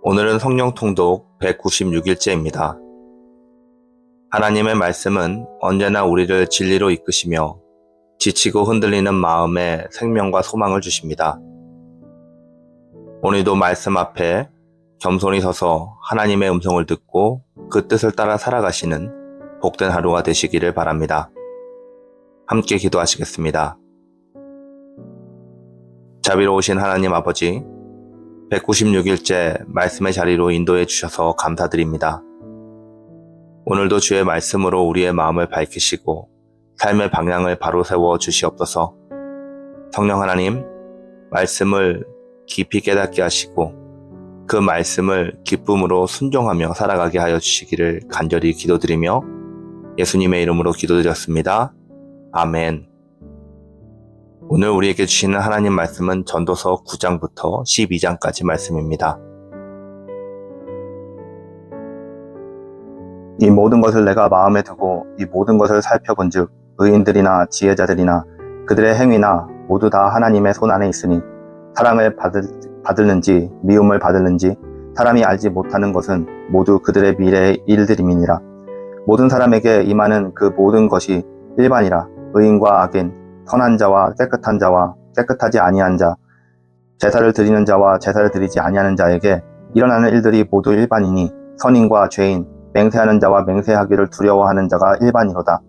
오늘은 성령 통독 196일째입니다. 하나님의 말씀은 언제나 우리를 진리로 이끄시며 지치고 흔들리는 마음에 생명과 소망을 주십니다. 오늘도 말씀 앞에 겸손히 서서 하나님의 음성을 듣고 그 뜻을 따라 살아가시는 복된 하루가 되시기를 바랍니다. 함께 기도하시겠습니다. 자비로우신 하나님 아버지, 196일째 말씀의 자리로 인도해 주셔서 감사드립니다. 오늘도 주의 말씀으로 우리의 마음을 밝히시고 삶의 방향을 바로 세워 주시옵소서. 성령 하나님, 말씀을 깊이 깨닫게 하시고 그 말씀을 기쁨으로 순종하며 살아가게 하여 주시기를 간절히 기도드리며 예수님의 이름으로 기도드렸습니다. 아멘. 오늘 우리에게 주시는 하나님 말씀은 전도서 9장부터 12장까지 말씀입니다. 이 모든 것을 내가 마음에 두고 이 모든 것을 살펴본즉 의인들이나 지혜자들이나 그들의 행위나 모두 다 하나님의 손 안에 있으니 사랑을 받을는지 미움을 받을는지 사람이 알지 못하는 것은 모두 그들의 미래의 일들임이니라. 모든 사람에게 임하는 그 모든 것이 일반이라. 의인과 악인, 선한 자와 깨끗한 자와 깨끗하지 아니한 자, 제사를 드리는 자와 제사를 드리지 아니하는 자에게 일어나는 일들이 모두 일반이니 선인과 죄인, 맹세하는 자와 맹세하기를 두려워하는 자가 일반이로다.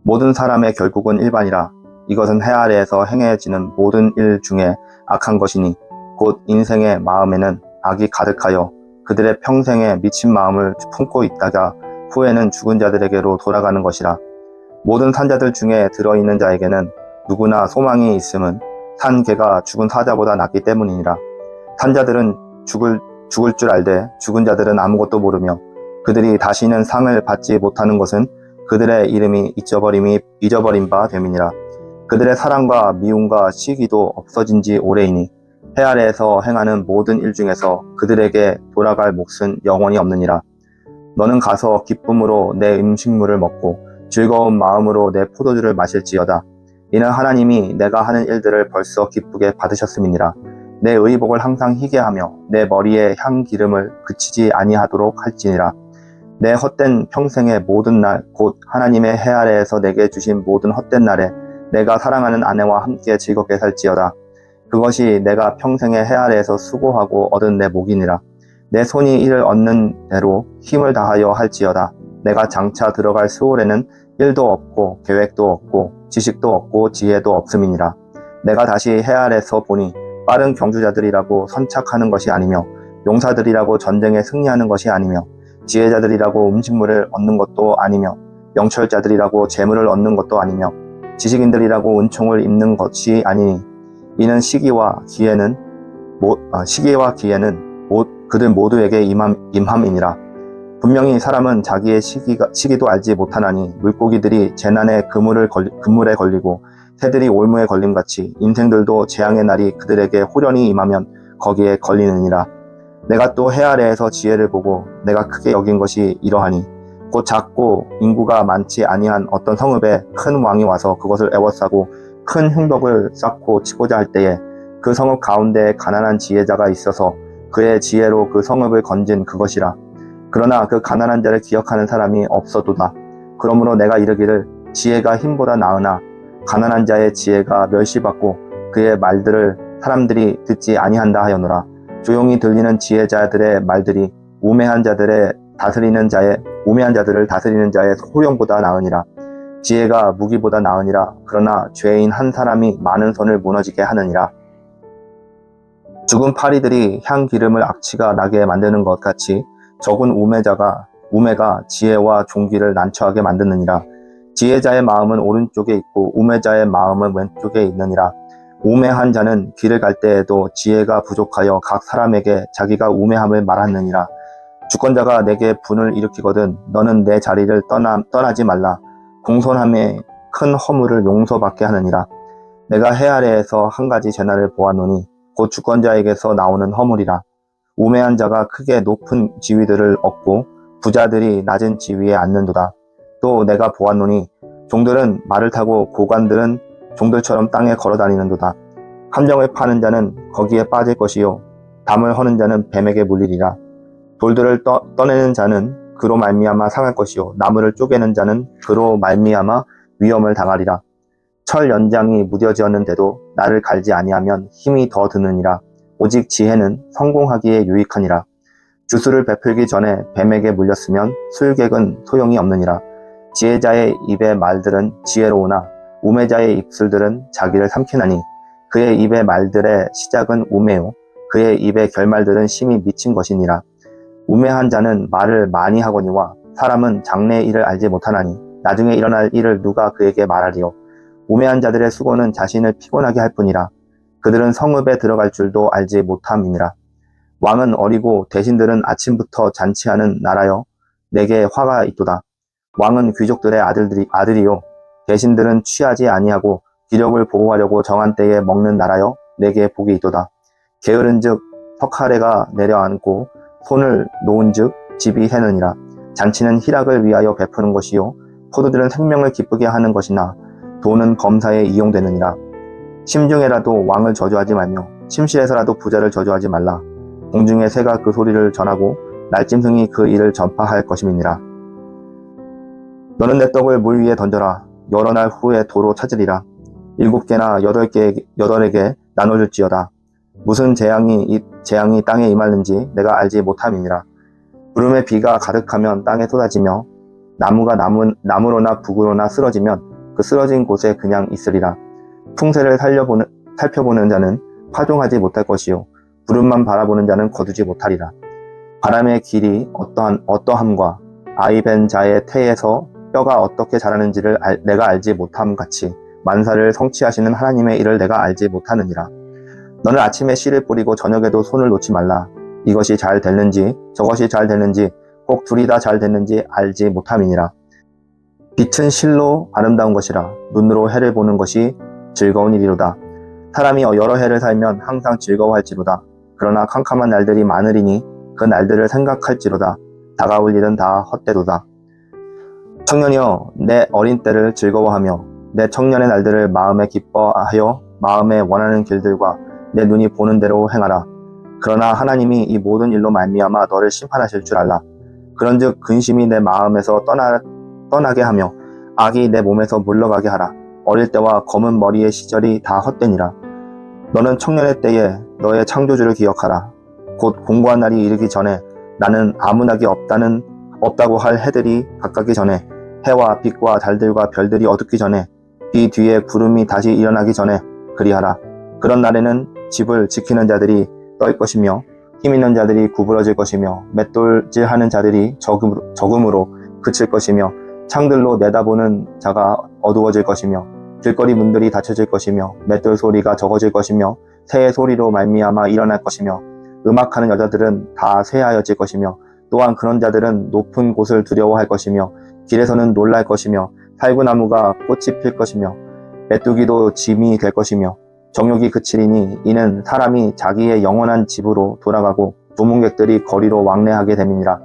모든 사람의 결국은 일반이라. 이것은 해 아래에서 행해지는 모든 일 중에 악한 것이니 곧 인생의 마음에는 악이 가득하여 그들의 평생에 미친 마음을 품고 있다가 후에는 죽은 자들에게로 돌아가는 것이라. 모든 산자들 중에 들어있는 자에게는 누구나 소망이 있음은 산 개가 죽은 사자보다 낫기 때문이니라. 산자들은 죽을 줄 알되 죽은 자들은 아무것도 모르며 그들이 다시는 상을 받지 못하는 것은 그들의 이름이 잊어버린 바 됨이니라. 그들의 사랑과 미움과 시기도 없어진 지 오래이니 해 아래에서 행하는 모든 일 중에서 그들에게 돌아갈 몫은 영원히 없느니라. 너는 가서 기쁨으로 내 음식물을 먹고 즐거운 마음으로 내 포도주를 마실지어다. 이는 하나님이 내가 하는 일들을 벌써 기쁘게 받으셨음이니라. 내 의복을 항상 희게 하며 내 머리에 향기름을 그치지 아니하도록 할지니라. 내 헛된 평생의 모든 날 곧 하나님의 해 아래에서 내게 주신 모든 헛된 날에 내가 사랑하는 아내와 함께 즐겁게 살지어다. 그것이 내가 평생의 해 아래에서 수고하고 얻은 내 복이니라. 내 손이 이를 얻는 대로 힘을 다하여 할지어다. 내가 장차 들어갈 수월에는 일도 없고 계획도 없고 지식도 없고 지혜도 없음이니라. 내가 다시 해 아래에서 보니 빠른 경주자들이라고 선착하는 것이 아니며 용사들이라고 전쟁에 승리하는 것이 아니며 지혜자들이라고 음식물을 얻는 것도 아니며 명철자들이라고 재물을 얻는 것도 아니며 지식인들이라고 은총을 입는 것이 아니니 이는 시기와 기회는 그들 모두에게 임함이니라. 분명히 사람은 자기의 시기도 알지 못하나니 물고기들이 재난의 그물에 걸리고 새들이 올무에 걸림같이 인생들도 재앙의 날이 그들에게 호련히 임하면 거기에 걸리느니라. 내가 또 해 아래에서 지혜를 보고 내가 크게 여긴 것이 이러하니 곧 작고 인구가 많지 아니한 어떤 성읍에 큰 왕이 와서 그것을 애워싸고 큰 흉벽을 쌓고 치고자 할 때에 그 성읍 가운데 가난한 지혜자가 있어서 그의 지혜로 그 성읍을 건진 그것이라. 그러나 그 가난한 자를 기억하는 사람이 없어도다. 그러므로 내가 이르기를 지혜가 힘보다 나으나 가난한 자의 지혜가 멸시받고 그의 말들을 사람들이 듣지 아니한다 하여노라. 조용히 들리는 지혜자들의 말들이 우매한 자들을 다스리는 자의 호령보다 나으니라. 지혜가 무기보다 나으니라. 그러나 죄인 한 사람이 많은 손을 무너지게 하느니라. 죽은 파리들이 향기름을 악취가 나게 만드는 것 같이 적은 우매가 지혜와 종기를 난처하게 만드느니라. 지혜자의 마음은 오른쪽에 있고 우매자의 마음은 왼쪽에 있느니라. 우매한 자는 길을 갈 때에도 지혜가 부족하여 각 사람에게 자기가 우매함을 말하느니라. 주권자가 내게 분을 일으키거든 너는 내 자리를 떠나지 말라. 공손함에 큰 허물을 용서받게 하느니라. 내가 해 아래에서 한 가지 재난을 보았노니 곧 주권자에게서 나오는 허물이라. 우매한 자가 크게 높은 지위들을 얻고 부자들이 낮은 지위에 앉는도다. 또 내가 보았노니 종들은 말을 타고 고관들은 종들처럼 땅에 걸어다니는도다. 함정을 파는 자는 거기에 빠질 것이요 담을 허는 자는 뱀에게 물리리라. 돌들을 떠내는 자는 그로 말미암아 상할 것이요 나무를 쪼개는 자는 그로 말미암아 위험을 당하리라. 철 연장이 무뎌지었는데도 나를 갈지 아니하면 힘이 더 드느니라. 오직 지혜는 성공하기에 유익하니라. 주술을 베풀기 전에 뱀에게 물렸으면 술객은 소용이 없느니라. 지혜자의 입의 말들은 지혜로우나 우매자의 입술들은 자기를 삼키나니 그의 입의 말들의 시작은 우매요 그의 입의 결말들은 심히 미친 것이니라. 우매한 자는 말을 많이 하거니와 사람은 장래의 일을 알지 못하나니 나중에 일어날 일을 누가 그에게 말하리요. 우매한 자들의 수고는 자신을 피곤하게 할 뿐이라. 그들은 성읍에 들어갈 줄도 알지 못함이니라. 왕은 어리고 대신들은 아침부터 잔치하는 나라여 내게 화가 있도다. 왕은 귀족들의 아들이요 대신들은 취하지 아니하고 기력을 보호하려고 정한 때에 먹는 나라여 내게 복이 있도다. 게으른즉 석하래가 내려앉고 손을 놓은즉 집이 새느니라. 잔치는 희락을 위하여 베푸는 것이요 포도들은 생명을 기쁘게 하는 것이나 돈은 범사에 이용되느니라. 심중에라도 왕을 저주하지 말며 침실에서라도 부자를 저주하지 말라. 공중의 새가 그 소리를 전하고 날짐승이 그 일을 전파할 것임이니라. 너는 내 떡을 물 위에 던져라. 여러 날 후에 도로 찾으리라. 7개나 8에게 나눠줄지어다. 무슨 재앙이 땅에 임하는지 내가 알지 못함이니라. 구름에 비가 가득하면 땅에 쏟아지며 나무가 나무로나 북으로나 쓰러지면 그 쓰러진 곳에 그냥 있으리라. 풍세를 살펴보는 자는 파종하지 못할 것이요 구름만 바라보는 자는 거두지 못하리라. 바람의 길이 어떠함과 아이벤 자의 태에서 뼈가 어떻게 자라는지를 내가 알지 못함 같이 만사를 성취하시는 하나님의 일을 내가 알지 못하느니라. 너는 아침에 씨를 뿌리고 저녁에도 손을 놓지 말라. 이것이 잘 됐는지 저것이 잘 됐는지 꼭 둘이 다 잘 됐는지 알지 못함이니라. 빛은 실로 아름다운 것이라. 눈으로 해를 보는 것이 즐거운 일이로다. 사람이 여러 해를 살면 항상 즐거워할지로다. 그러나 캄캄한 날들이 많으리니 그 날들을 생각할지로다. 다가올 일은 다 헛되도다. 청년이여 내 어린 때를 즐거워하며 내 청년의 날들을 마음에 기뻐하여 마음에 원하는 길들과 내 눈이 보는 대로 행하라. 그러나 하나님이 이 모든 일로 말미암아 너를 심판하실 줄 알라. 그런즉 근심이 내 마음에서 떠나게 하며 악이 내 몸에서 물러가게 하라. 어릴 때와 검은 머리의 시절이 다 헛되니라. 너는 청년의 때에 너의 창조주를 기억하라. 곧 공고한 날이 이르기 전에 나는 아무 낙이 없다고 할 해들이 가깝기 전에 해와 빛과 달들과 별들이 어둡기 전에 이 뒤에 구름이 다시 일어나기 전에 그리하라. 그런 날에는 집을 지키는 자들이 떨 것이며 힘 있는 자들이 구부러질 것이며 맷돌질하는 자들이 적음으로 그칠 것이며 창들로 내다보는 자가 어두워질 것이며 길거리 문들이 닫혀질 것이며 맷돌 소리가 적어질 것이며 새의 소리로 말미암아 일어날 것이며 음악하는 여자들은 다 쇠하여질 것이며 또한 그런 자들은 높은 곳을 두려워할 것이며 길에서는 놀랄 것이며 살구나무가 꽃이 필 것이며 메뚜기도 짐이 될 것이며 정욕이 그치리니 이는 사람이 자기의 영원한 집으로 돌아가고 조문객들이 거리로 왕래하게 됨이니라.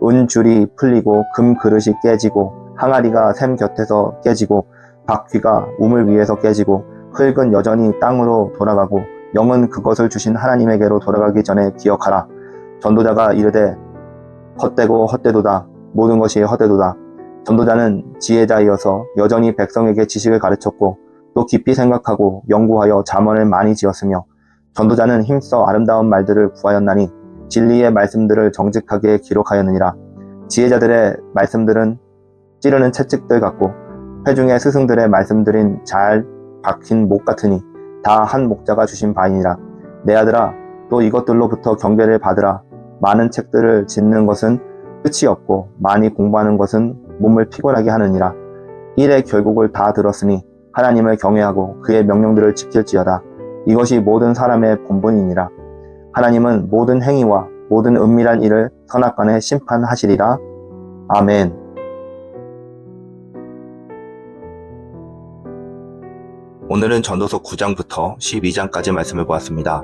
은줄이 풀리고 금 그릇이 깨지고 항아리가 샘 곁에서 깨지고 바퀴가 우물 위에서 깨지고 흙은 여전히 땅으로 돌아가고 영은 그것을 주신 하나님에게로 돌아가기 전에 기억하라. 전도자가 이르되 헛되고 헛되도다. 모든 것이 헛되도다. 전도자는 지혜자이어서 여전히 백성에게 지식을 가르쳤고 또 깊이 생각하고 연구하여 잠언을 많이 지었으며 전도자는 힘써 아름다운 말들을 구하였나니 진리의 말씀들을 정직하게 기록하였느니라. 지혜자들의 말씀들은 찌르는 채찍들 같고 회중의 스승들의 말씀들인 잘 박힌 목 같으니 다 한 목자가 주신 바이니라. 내 아들아 또 이것들로부터 경계를 받으라. 많은 책들을 짓는 것은 끝이 없고 많이 공부하는 것은 몸을 피곤하게 하느니라. 일의 결국을 다 들었으니 하나님을 경외하고 그의 명령들을 지킬지어다. 이것이 모든 사람의 본분이니라. 하나님은 모든 행위와 모든 은밀한 일을 선악간에 심판하시리라. 아멘. 오늘은 전도서 9장부터 12장까지 말씀을 보았습니다.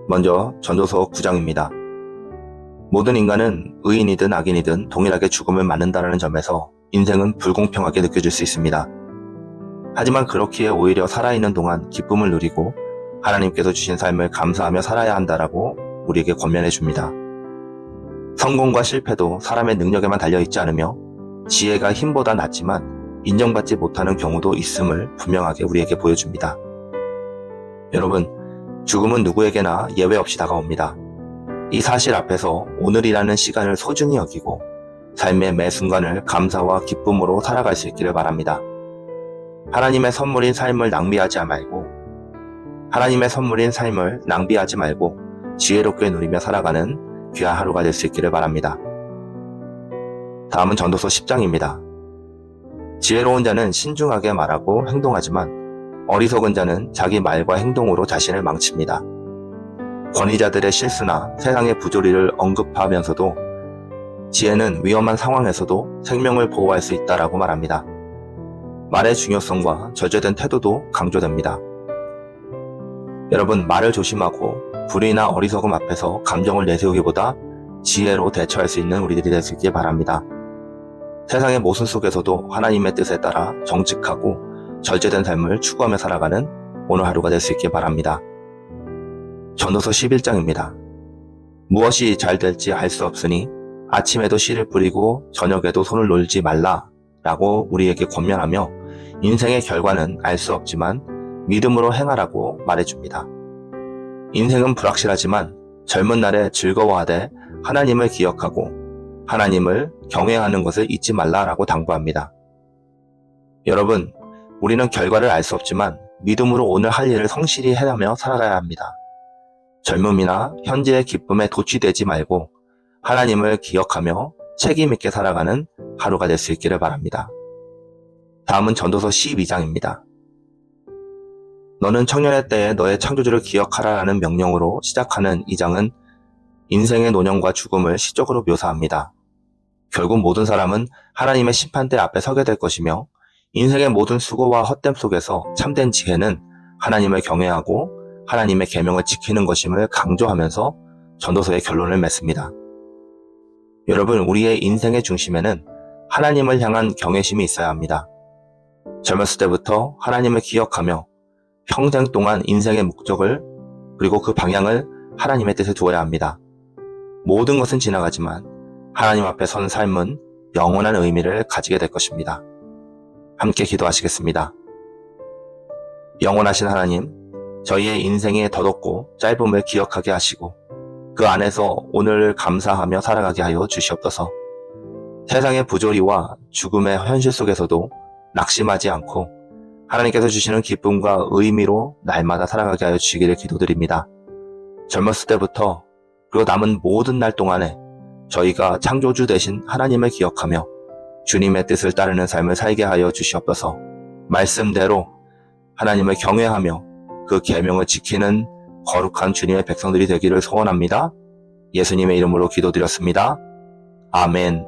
먼저 전도서 9장입니다. 모든 인간은 의인이든 악인이든 동일하게 죽음을 맞는다는 점에서 인생은 불공평하게 느껴질 수 있습니다. 하지만 그렇기에 오히려 살아있는 동안 기쁨을 누리고 하나님께서 주신 삶을 감사하며 살아야 한다라고 우리에게 권면해 줍니다. 성공과 실패도 사람의 능력에만 달려있지 않으며 지혜가 힘보다 낫지만 인정받지 못하는 경우도 있음을 분명하게 우리에게 보여줍니다. 여러분, 죽음은 누구에게나 예외 없이 다가옵니다. 이 사실 앞에서 오늘이라는 시간을 소중히 여기고 삶의 매 순간을 감사와 기쁨으로 살아갈 수 있기를 바랍니다. 하나님의 선물인 삶을 낭비하지 말고 지혜롭게 누리며 살아가는 귀한 하루가 될 수 있기를 바랍니다. 다음은 전도서 10장입니다. 지혜로운 자는 신중하게 말하고 행동하지만 어리석은 자는 자기 말과 행동으로 자신을 망칩니다. 권위자들의 실수나 세상의 부조리를 언급하면서도 지혜는 위험한 상황에서도 생명을 보호할 수 있다라고 말합니다. 말의 중요성과 절제된 태도도 강조됩니다. 여러분, 말을 조심하고 불의나 어리석음 앞에서 감정을 내세우기보다 지혜로 대처할 수 있는 우리들이 될 수 있길 바랍니다. 세상의 모순 속에서도 하나님의 뜻에 따라 정직하고 절제된 삶을 추구하며 살아가는 오늘 하루가 될 수 있길 바랍니다. 전도서 11장입니다. 무엇이 잘 될지 알 수 없으니 아침에도 씨를 뿌리고 저녁에도 손을 놀지 말라 라고 우리에게 권면하며 인생의 결과는 알 수 없지만 믿음으로 행하라고 말해줍니다. 인생은 불확실하지만 젊은 날에 즐거워하되 하나님을 기억하고 하나님을 경외하는 것을 잊지 말라라고 당부합니다. 여러분, 우리는 결과를 알 수 없지만 믿음으로 오늘 할 일을 성실히 해가며 살아가야 합니다. 젊음이나 현재의 기쁨에 도취되지 말고 하나님을 기억하며 책임있게 살아가는 하루가 될 수 있기를 바랍니다. 다음은 전도서 12장입니다. 너는 청년의 때에 너의 창조주를 기억하라라는 명령으로 시작하는 이 장은 인생의 노년과 죽음을 시적으로 묘사합니다. 결국 모든 사람은 하나님의 심판대 앞에 서게 될 것이며 인생의 모든 수고와 헛됨 속에서 참된 지혜는 하나님을 경외하고 하나님의 계명을 지키는 것임을 강조하면서 전도서의 결론을 맺습니다. 여러분, 우리의 인생의 중심에는 하나님을 향한 경외심이 있어야 합니다. 젊었을 때부터 하나님을 기억하며 평생 동안 인생의 목적을 그리고 그 방향을 하나님의 뜻에 두어야 합니다. 모든 것은 지나가지만 하나님 앞에 선 삶은 영원한 의미를 가지게 될 것입니다. 함께 기도하시겠습니다. 영원하신 하나님, 저희의 인생의 덧없고 짧음을 기억하게 하시고 그 안에서 오늘을 감사하며 살아가게 하여 주시옵소서. 세상의 부조리와 죽음의 현실 속에서도 낙심하지 않고 하나님께서 주시는 기쁨과 의미로 날마다 살아가게 하여 주시기를 기도드립니다. 젊었을 때부터 그리고 남은 모든 날 동안에 저희가 창조주 되신 하나님을 기억하며 주님의 뜻을 따르는 삶을 살게 하여 주시옵소서. 말씀대로 하나님을 경외하며 그 계명을 지키는 거룩한 주님의 백성들이 되기를 소원합니다. 예수님의 이름으로 기도드렸습니다. 아멘.